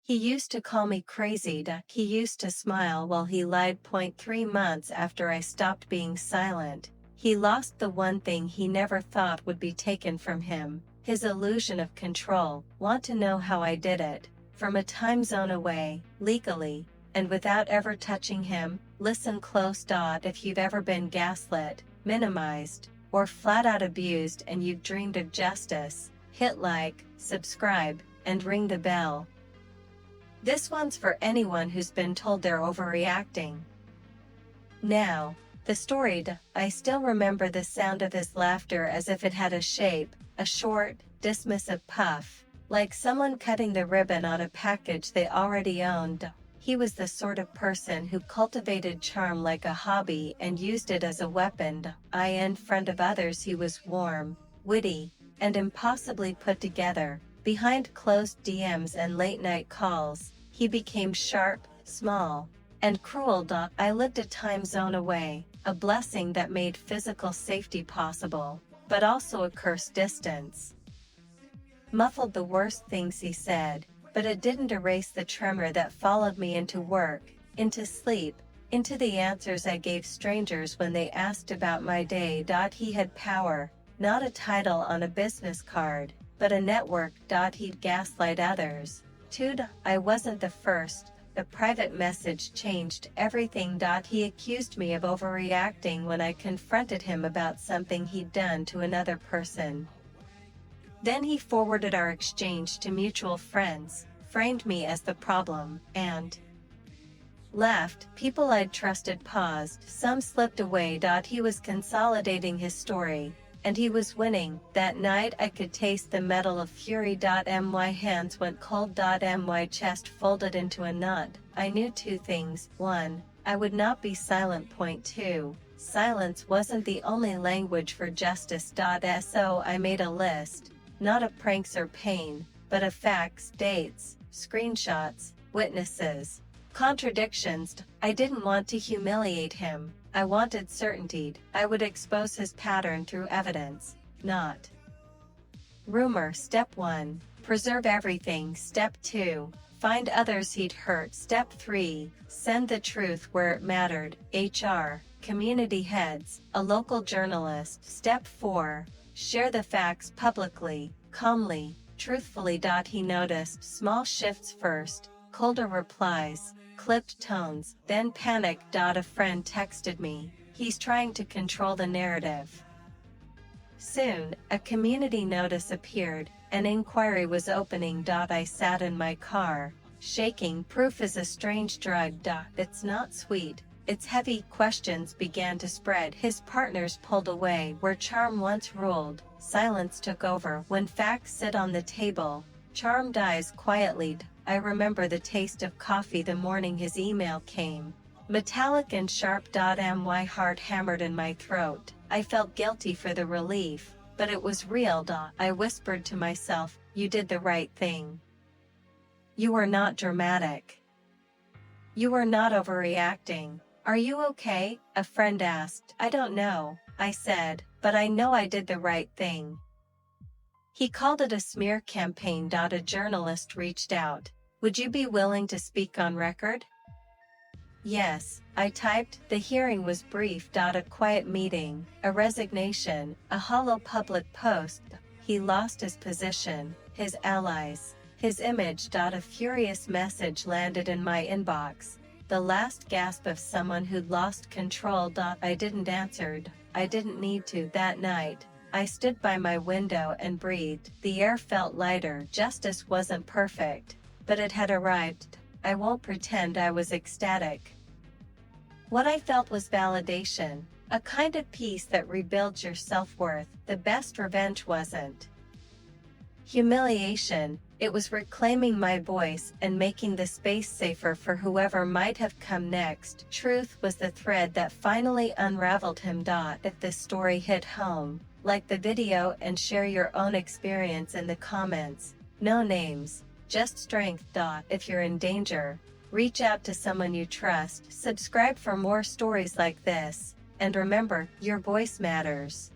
He used to call me crazy. He used to smile while he lied. 3 months after I stopped being silent, he lost the one thing he never thought would be taken from him, his illusion of control. Want to know how I did it? From a time zone away, legally, and without ever touching him. Listen close. If you've ever been gaslit, minimized, or flat out abused and you've dreamed of justice, hit like, subscribe, and ring the bell. This one's for anyone who's been told they're overreacting. Now, the story. I still remember the sound of his laughter as if it had a shape, a short, dismissive puff, like someone cutting the ribbon on a package they already owned. He was the sort of person who cultivated charm like a hobby and used it as a weapon. In front of others he was warm, witty, and impossibly put together. Behind closed DMs and late-night calls, he became sharp, small, and cruel. I lived a time zone away, a blessing that made physical safety possible, but also a cursed distance. Muffled the worst things he said, but it didn't erase the tremor that followed me into work, into sleep, into the answers I gave strangers when they asked about my day. He had power, not a title on a business card, but a network. He'd gaslight others. I wasn't the first. The private message changed everything. He accused me of overreacting when I confronted him about something he'd done to another person. Then he forwarded our exchange to mutual friends, framed me as the problem, and left. People I'd trusted paused, some slipped away. He was consolidating his story, and he was winning. That night I could taste the metal of fury. My hands went cold. My chest folded into a knot. I knew two things. 1. I would not be silent. 2. Silence wasn't the only language for justice. So I made a list, not of pranks or pain, but of facts, dates, screenshots, witnesses, contradictions. I didn't want to humiliate him. I wanted certainty. I would expose his pattern through evidence, not rumor. Step 1. Preserve everything. Step 2. Find others he'd hurt. Step 3. Send the truth where it mattered. HR, community heads, a local journalist. Step 4. Share the facts publicly, calmly, truthfully. He noticed small shifts first, colder replies, clipped tones, then panic. A friend texted me, he's trying to control the narrative. Soon, a community notice appeared, an inquiry was opening. I sat in my car, shaking. Proof is a strange drug. It's not sweet, it's heavy. Questions began to spread. His partners pulled away. Where charm once ruled, silence took over. When facts sit on the table, charm dies quietly. I remember the taste of coffee the morning his email came. Metallic and sharp. My heart hammered in my throat. I felt guilty for the relief, but it was real. I whispered to myself, you did the right thing. You were not dramatic. You were not overreacting. Are you okay? A friend asked. I don't know, I said, but I know I did the right thing. He called it a smear campaign. A journalist reached out. Would you be willing to speak on record? Yes, I typed. The hearing was brief. A quiet meeting, a resignation, a hollow public post. He lost his position, his allies, his image. A furious message landed in my inbox. The last gasp of someone who'd lost control. I didn't answer. I didn't need to. That night, I stood by my window and breathed. The air felt lighter. Justice wasn't perfect, but it had arrived. I won't pretend I was ecstatic. What I felt was validation, a kind of peace that rebuilds your self-worth. The best revenge wasn't humiliation, it was reclaiming my voice and making the space safer for whoever might have come next. Truth was the thread that finally unraveled him. If this story hit home, like the video and share your own experience in the comments. No names, just strength. If you're in danger, reach out to someone you trust. Subscribe for more stories like this, and remember, your voice matters.